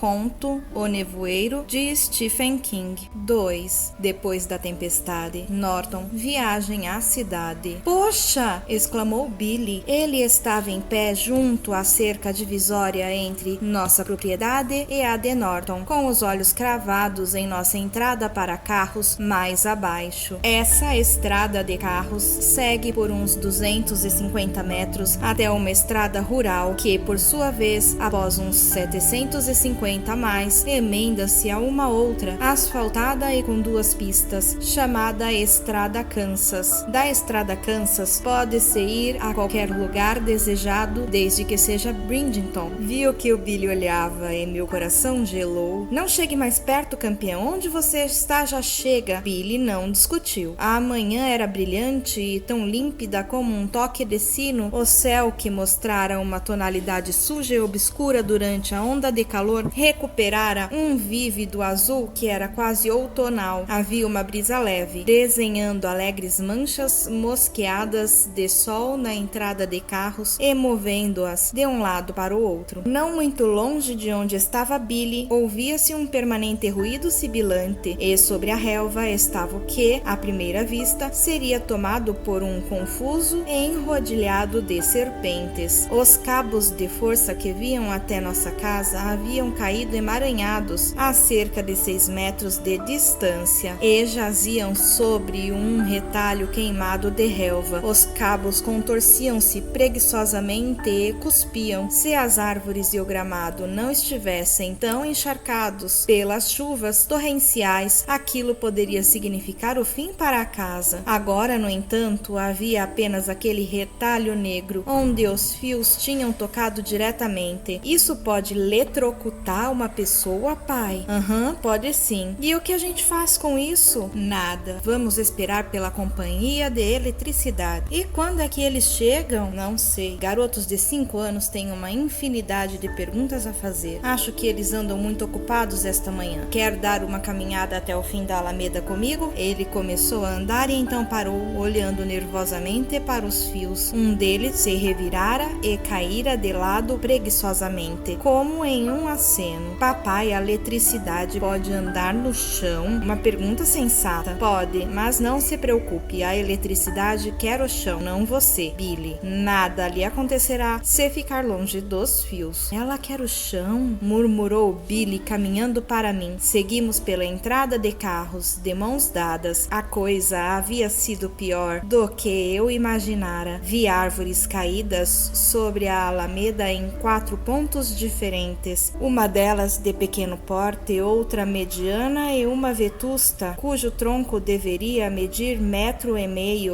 conto O Nevoeiro, de Stephen King. 2. Depois da tempestade. Norton, viagem à cidade. Poxa! Exclamou Billy. Ele estava em pé junto à cerca divisória entre nossa propriedade e a de Norton, com os olhos cravados em nossa entrada para carros mais abaixo. Essa estrada de carros segue por uns 250 metros até uma estrada rural que, por sua vez, após uns 750 a mais, emenda-se a uma outra, asfaltada e com 2 pistas, chamada Estrada Kansas. Da Estrada Kansas pode-se ir a qualquer lugar desejado, desde que seja Bridgeton. Viu que o Billy olhava e meu coração gelou. Não chegue mais perto, campeão. Onde você está já chega. Billy não discutiu. A manhã era brilhante e tão límpida como um toque de sino. O céu, que mostrara uma tonalidade suja e obscura durante a onda de calor, recuperara um vívido azul que era quase outonal. Havia uma brisa leve, desenhando alegres manchas mosqueadas de sol na entrada de carros e movendo-as de um lado para o outro. Não muito longe de onde estava Billy, ouvia-se um permanente ruído sibilante, e sobre a relva estava o que, à primeira vista, seria tomado por um confuso e enrodilhado de serpentes. Os cabos de força que vinham até nossa casa haviam caído emaranhados a cerca de 6 metros de distância e jaziam sobre um retalho queimado de relva. Os cabos contorciam-se preguiçosamente e cuspiam. Se as árvores e o gramado não estivessem tão encharcados pelas chuvas torrenciais, aquilo poderia significar o fim para a casa. Agora, no entanto, havia apenas aquele retalho negro onde os fios tinham tocado diretamente. Isso pode eletrocutar uma pessoa, pai? Pode sim. E o que a gente faz com isso? Nada. Vamos esperar pela companhia de eletricidade. E quando é que eles chegam? Não sei. Garotos de 5 anos têm uma infinidade de perguntas a fazer. Acho que eles andam muito ocupados esta manhã. Quer dar uma caminhada até o fim da Alameda comigo? Ele começou a andar e então parou, olhando nervosamente para os fios. Um deles se revirara e caíra de lado preguiçosamente, como em um aceno. Papai, a eletricidade pode andar no chão? Uma pergunta sensata. Pode, mas não se preocupe. A eletricidade quer o chão, não você, Billy. Nada lhe acontecerá se ficar longe dos fios. Ela quer o chão? Murmurou Billy, caminhando para mim. Seguimos pela entrada de carros, de mãos dadas. A coisa havia sido pior do que eu imaginara. Vi árvores caídas sobre a alameda em 4 pontos diferentes. Uma delas de pequeno porte, outra mediana e uma vetusta, cujo tronco deveria medir 1,5 metros.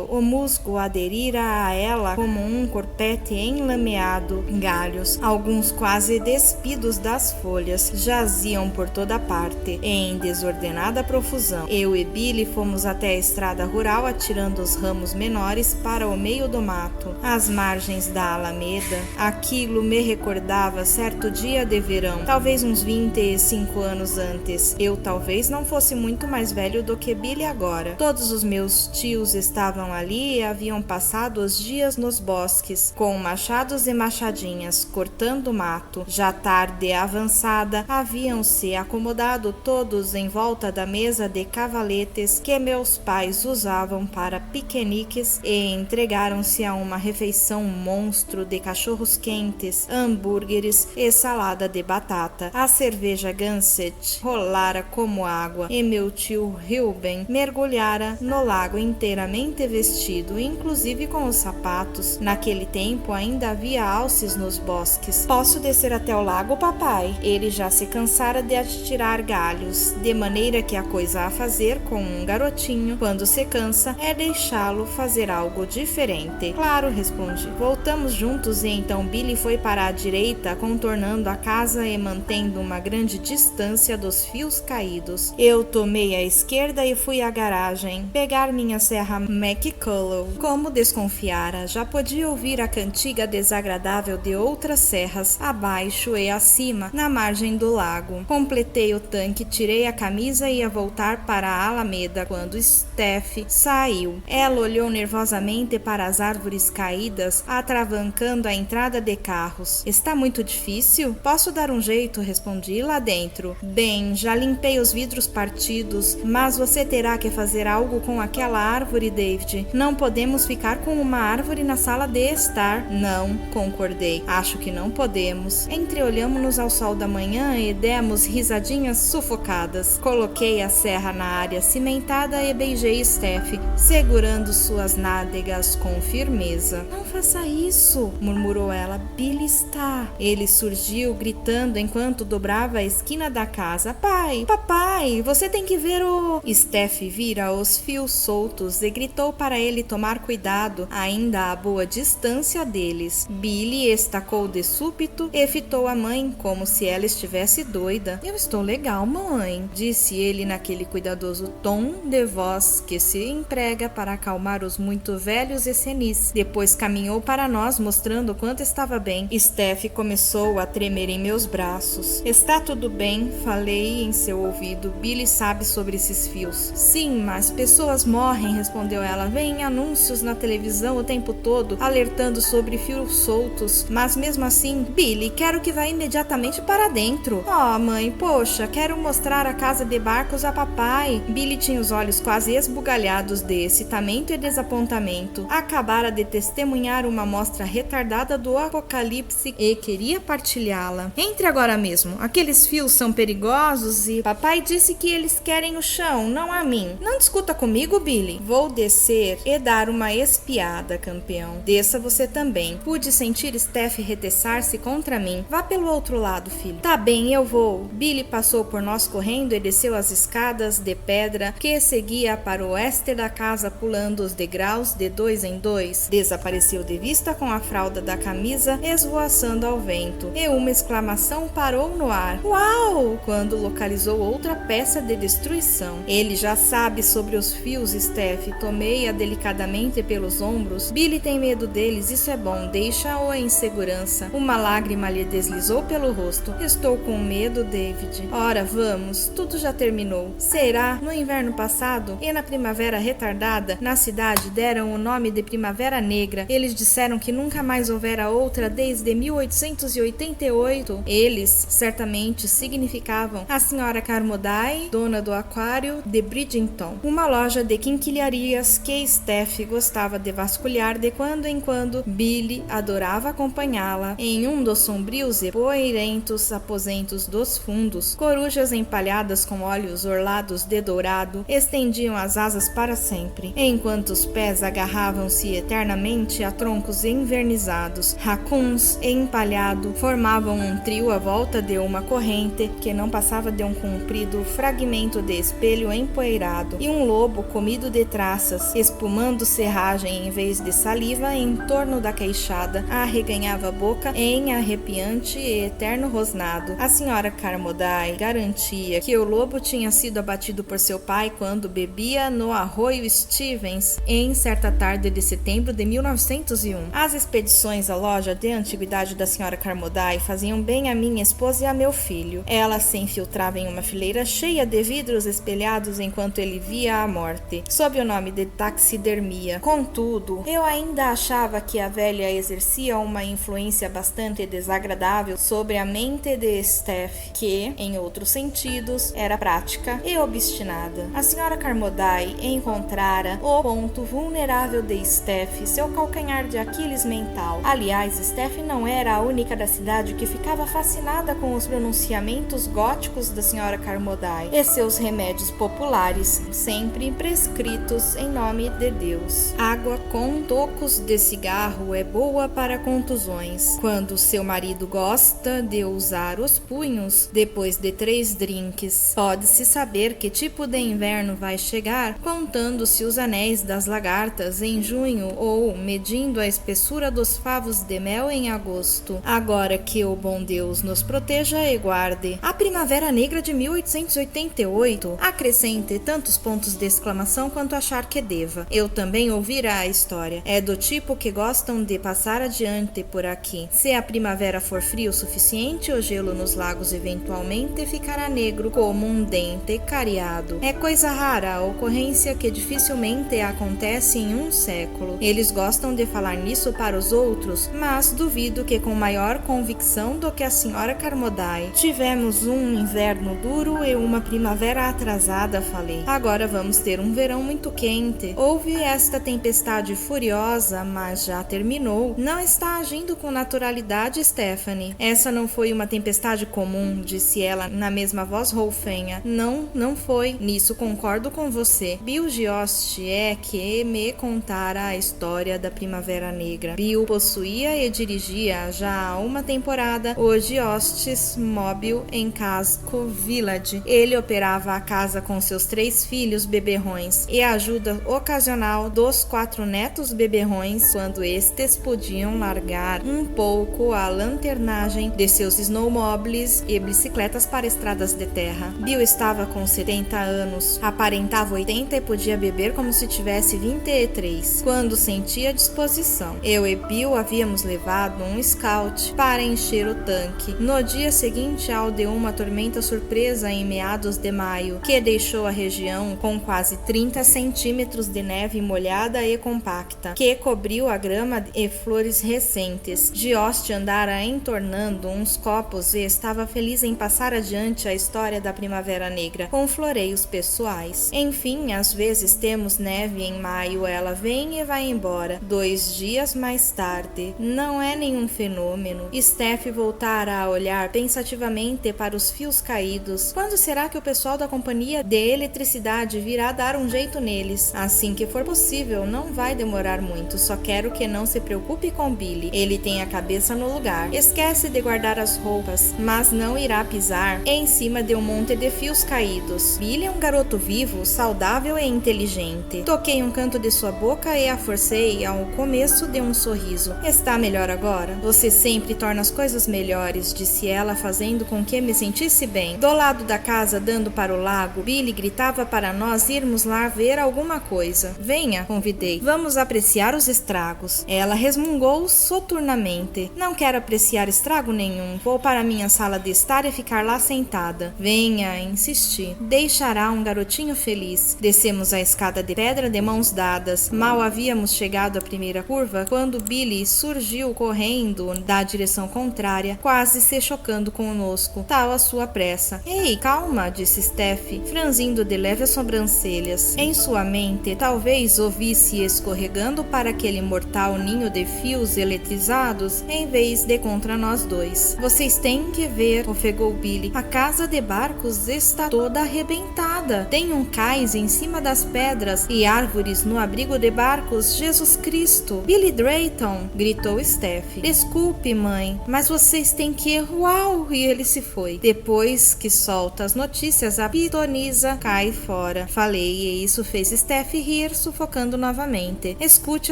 O musgo aderira a ela como um corpete enlameado. Galhos, alguns quase despidos das folhas, jaziam por toda parte, em desordenada profusão. Eu e Billy fomos até a estrada rural, atirando os ramos menores para o meio do mato, às margens da alameda. Aquilo me recordava certo dia de verão, talvez uns 25 anos antes. Eu talvez não fosse muito mais velho do que Billy agora. Todos os meus tios estavam ali e haviam passado os dias nos bosques, com machados e machadinhas, cortando o mato. Já tarde avançada, haviam-se acomodado todos em volta da mesa de cavaletes que meus pais usavam para piqueniques e entregaram-se a uma refeição monstro de cachorros quentes, hambúrgueres e salada de batata. A cerveja Gansett rolara como água e meu tio Reuben mergulhara no lago inteiramente vestido, inclusive com os sapatos. Naquele tempo ainda havia alces nos bosques. Posso descer até o lago, papai? Ele já se cansara de atirar galhos, de maneira que a coisa a fazer com um garotinho, quando se cansa, é deixá-lo fazer algo diferente. Claro, respondi. Voltamos juntos e então Billy foi para a direita, contornando a casa e mantendo uma grande distância dos fios caídos. Eu tomei a esquerda e fui à garagem pegar minha serra McCullough. Como desconfiara, já podia ouvir a cantiga desagradável de outras serras abaixo e acima, na margem do lago. Completei o tanque, tirei a camisa e ia voltar para a alameda quando Steph saiu. Ela olhou nervosamente para as árvores caídas, atravancando a entrada de carros. Está muito difícil? Posso dar um jeito, respondi, lá dentro. Bem, já limpei os vidros partidos, mas você terá que fazer algo com aquela árvore, David. Não podemos ficar com uma árvore na sala de estar. Não, concordei. Acho que não podemos. Entreolhamos-nos ao sol da manhã e demos risadinhas sufocadas. Coloquei a serra na área cimentada e beijei Steph, segurando suas nádegas com firmeza. Não faça isso, murmurou ela. Billy está. Ele surgiu gritando enquanto dobrava a esquina da casa. Pai, papai, você tem que ver o... Steph vira os fios soltos e gritou para ele tomar cuidado, ainda a boa distância deles. Billy estacou de súbito e fitou a mãe como se ela estivesse doida. Eu estou legal, mãe, disse ele naquele cuidadoso tom de voz que se emprega para acalmar os muito velhos e senis. Depois caminhou para nós, mostrando quanto estava bem. Steph começou a tremer em meus braços. Está tudo bem, falei em seu ouvido. Billy sabe sobre esses fios. Sim, mas pessoas morrem, respondeu ela. Vêm anúncios na televisão o tempo todo, alertando sobre fios soltos. Mas mesmo assim, Billy, quero que vá imediatamente para dentro. Oh, mãe, poxa, quero mostrar a casa de barcos a papai. Billy tinha os olhos quase esbugalhados de excitamento e desapontamento. Acabara de testemunhar uma mostra retardada do apocalipse e queria partilhá-la. Entre agora mesmo. Aqueles fios são perigosos e papai disse que eles querem o chão, não a mim. Não discuta comigo, Billy. Vou descer e dar uma espiada, campeão. Desça você também. Pude sentir Steph reteçar-se contra mim. Vá pelo outro lado, filho. Tá bem, eu vou. Billy passou por nós correndo e desceu as escadas de pedra que seguia para o oeste da casa, pulando os degraus de 2 em 2. Desapareceu de vista com a fralda da camisa esvoaçando ao vento, e uma exclamação parou no ar. Uau! Quando localizou outra peça de destruição. Ele já sabe sobre os fios, Steph. Tomei-a delicadamente pelos ombros. Billy tem medo deles, isso é bom, deixa-o em segurança. Uma lágrima lhe deslizou pelo rosto. Estou com medo, David. Ora, vamos, tudo já terminou. Será? No inverno passado e na primavera retardada, na cidade deram o nome de Primavera Negra. Eles disseram que nunca mais houvera outra desde 1888. Eles certamente significavam a senhora Carmody, dona do aquário de Bridgeton, uma loja de quinquilharias que Steph gostava de vasculhar de quando em quando. Billy adorava acompanhá-la em um dos sombrios e poeirentos aposentos dos fundos. Corujas empalhadas com olhos orlados de dourado estendiam as asas para sempre, enquanto os pés agarravam-se eternamente a troncos envernizados. Racuns empalhado formavam um trio à volta de uma corrente que não passava de um comprido fragmento de espelho empoeirado, e um lobo comido de traças, espumando serragem em vez de saliva em torno da queixada, arreganhava a boca em arrepiante e eterno rosnado. A senhora Carmody garantia que o lobo tinha sido abatido por seu pai quando bebia no arroio Stevens em certa tarde de setembro de 1901. As expedições à loja de antiguidade da senhora Carmody faziam bem a minha esposa e a meu filho. Ela se infiltrava em uma fileira cheia de vidros espelhados enquanto ele via a morte, sob o nome de taxidermia. Contudo, eu ainda achava que a velha exercia uma influência bastante desagradável sobre a mente de Steph, que, em outros sentidos, era prática e obstinada. A senhora Carmody encontrara o ponto vulnerável de Steph, seu calcanhar de Aquiles mental. Aliás, Steph não era a única da cidade que ficava fascinada com os pronunciamentos góticos da senhora Carmody e seus remédios populares, sempre prescritos em nome de Deus. Água com tocos de cigarro é boa para contusões. Quando seu marido gosta de usar os punhos depois de 3 drinks, pode-se saber que tipo de inverno vai chegar, contando-se os anéis das lagartas em junho ou medindo a espessura dos favos de mel em agosto. Agora que o bom Deus nos proteja e guarde. A Primavera Negra de 1888 1988, acrescente tantos pontos de exclamação quanto achar que deva. Eu também ouvirá a história. É do tipo que gostam de passar adiante por aqui. Se a primavera for frio o suficiente, o gelo nos lagos eventualmente ficará negro como um dente cariado. É coisa rara, a ocorrência que dificilmente acontece em um século. Eles gostam de falar nisso para os outros, mas duvido que com maior convicção do que a senhora Carmody. Tivemos um inverno duro e uma primavera atrasada, falei. Agora vamos ter um verão muito quente. Houve esta tempestade furiosa, mas já terminou. Não está agindo com naturalidade, Stephanie. Essa não foi uma tempestade comum, disse ela na mesma voz roufanha. Não foi. Nisso concordo com você. Bill Geost é que me contara a história da Primavera Negra. Bill possuía e dirigia já há uma temporada o Geost's Mobile em Casco Village. Ele operava a casa com seus 3 filhos beberrões e a ajuda ocasional dos 4 netos beberrões quando estes podiam largar um pouco a lanternagem de seus snowmobiles e bicicletas para estradas de terra. Bill estava com 70 anos, aparentava 80 e podia beber como se tivesse 23, quando sentia disposição. Eu e Bill havíamos levado um scout para encher o tanque. No dia seguinte ao de uma tormenta surpresa em meados de maio, que deixou a região com quase 30 centímetros de neve molhada e compacta, que cobriu a grama e flores recentes. Geost andara entornando uns copos e estava feliz em passar adiante a história da Primavera Negra, com floreios pessoais. Enfim, às vezes temos neve em maio, ela vem e vai embora. 2 dias mais tarde. Não é nenhum fenômeno. Steph voltara a olhar pensativamente para os fios caídos. Quando será que o pessoal da companhia de eletricidade virá dar um jeito neles? Assim que for possível, não vai demorar muito. Só quero que não se preocupe com Billy. Ele tem a cabeça no lugar. Esquece de guardar as roupas, mas não irá pisar em cima de um monte de fios caídos. Billy é um garoto vivo, saudável e inteligente. Toquei um canto de sua boca e a forcei ao começo de um sorriso. Está melhor agora? Você sempre torna as coisas melhores, disse ela, fazendo com que me sentisse bem. Do lado da casa, dando para o lago, Billy gritava para nós irmos lá ver alguma coisa. Venha, convidei. Vamos apreciar os estragos. Ela resmungou soturnamente. Não quero apreciar estrago nenhum. Vou para minha sala de estar e ficar lá sentada. Venha, insisti. Deixará um garotinho feliz. Descemos a escada de pedra de mãos dadas. Mal havíamos chegado à primeira curva quando Billy surgiu correndo da direção contrária, quase se chocando conosco, tal a sua pressa. Ei, calma, disse Steph, franzindo de leve as sobrancelhas. Em sua mente, talvez ouvisse escorregando para aquele mortal ninho de fios eletrizados, em vez de contra nós dois. Vocês têm que ver, ofegou Billy. A casa de barcos está toda arrebentada. Tem um cais em cima das pedras e árvores no abrigo de barcos. Jesus Cristo! Billy Drayton! Gritou Steph. Desculpe, mãe, mas vocês têm que... Uau! E ele se foi. Depois que solta as notícias, a pitonisa cai fora. Falei e isso fez Steph rir, sufocando novamente. Escute,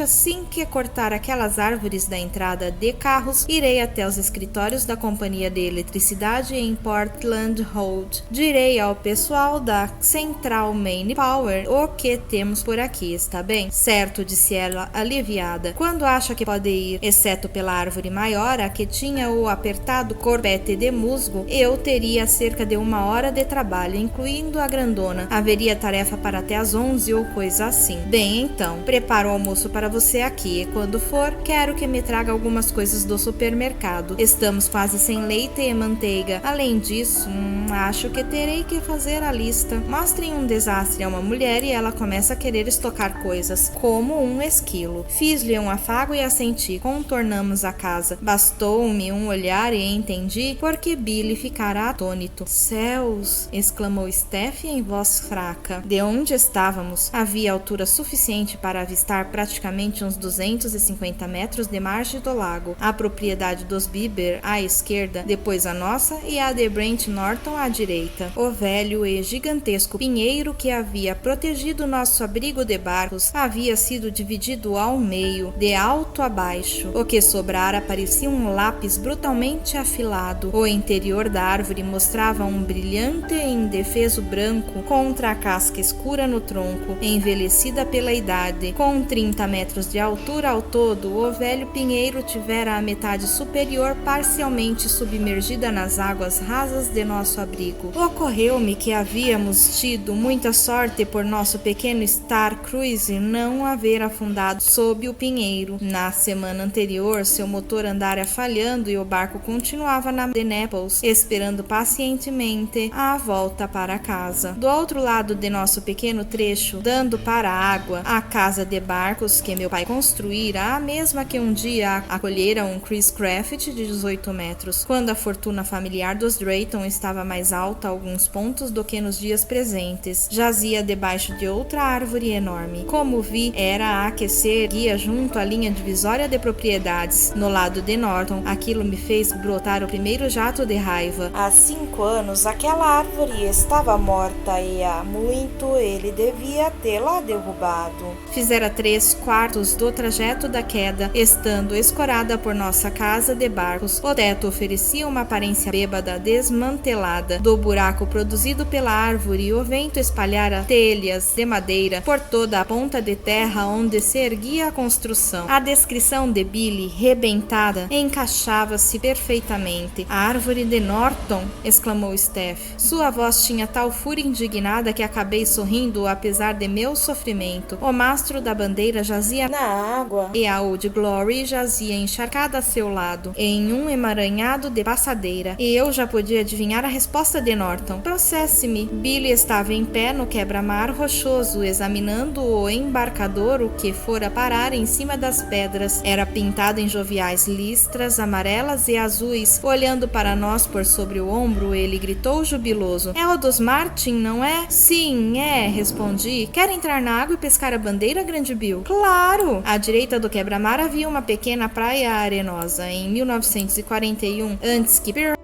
assim que cortar aquelas árvores da entrada de carros, irei até os escritórios da companhia de eletricidade em Portland Road. Direi ao pessoal da Central Main Power o que temos por aqui, está bem? Certo, disse ela, aliviada. Quando acha que pode ir, exceto pela árvore maior, a que tinha o apertado corbete de musgo, eu teria cerca de 1 hora de trabalho, incluindo a grandona. Haveria tarefa para até às 11 ou coisa assim. Bem, então, preparo o almoço para você aqui e quando for, quero que me traga algumas coisas do supermercado. Estamos quase sem leite e manteiga. Além disso, acho que terei que fazer a lista. Mostrem um desastre a uma mulher e ela começa a querer estocar coisas, como um esquilo. Fiz-lhe um afago e assenti. Contornamos a casa. Bastou-me um olhar e entendi por que Billy ficara atônito. Céus! Exclamou Steph em voz fraca. De onde estávamos, havia altura suficiente para avistar praticamente uns 250 metros de margem do lago. A propriedade dos Bieber à esquerda, depois a nossa e a de Brent Norton à direita. O velho e gigantesco pinheiro que havia protegido nosso abrigo de barcos havia sido dividido ao meio, de alto a baixo. O que sobrara parecia um lápis brutalmente afilado. O interior da árvore mostrava um brilhante brilhante e indefeso branco contra a casca escura no tronco, envelhecida pela idade. Com 30 metros de altura ao todo, o velho pinheiro tivera a metade superior parcialmente submergida nas águas rasas de nosso abrigo. Ocorreu-me que havíamos tido muita sorte por nosso pequeno Star Cruise não haver afundado sob o pinheiro. Na semana anterior, seu motor andara falhando e o barco continuava na de Naples, esperando pacientemente a volta para casa. Do outro lado de nosso pequeno trecho, dando para a água, a casa de barcos que meu pai construíra, a mesma que um dia acolhera um Chris Craft de 18 metros, quando a fortuna familiar dos Drayton estava mais alta a alguns pontos do que nos dias presentes. Jazia debaixo de outra árvore enorme. Como vi, era a aquecer guia junto à linha divisória de propriedades. No lado de Norton, aquilo me fez brotar o primeiro jato de raiva. Há 5 anos, aquela árvore estava morta e há muito ele devia tê-la derrubado. Fizera 3/4 do trajeto da queda, estando escorada por nossa casa de barcos. O teto oferecia uma aparência bêbada desmantelada. Do buraco produzido pela árvore, o vento espalhara telhas de madeira por toda a ponta de terra onde se erguia a construção. A descrição de Billy, rebentada, encaixava-se perfeitamente. A árvore de Norton! Exclamou Steph. Sua voz tinha tal fúria indignada que acabei sorrindo apesar de meu sofrimento. O mastro da bandeira jazia na água e a Old Glory jazia encharcada a seu lado, em um emaranhado de passadeira, e eu já podia adivinhar a resposta de Norton. Trouxesse-me. Billy estava em pé no quebra-mar rochoso, examinando o embarcador que fora parar em cima das pedras. Era pintado em joviais listras amarelas e azuis. Olhando para nós por sobre o ombro, ele gritou jubiloso: "É o dos Martin, não é?" "Sim, é", respondi. "Quer entrar na água e pescar a bandeira, grande Bill?" "Claro!" À direita do quebra-mar havia uma pequena praia arenosa. Em 1941, antes que Pearl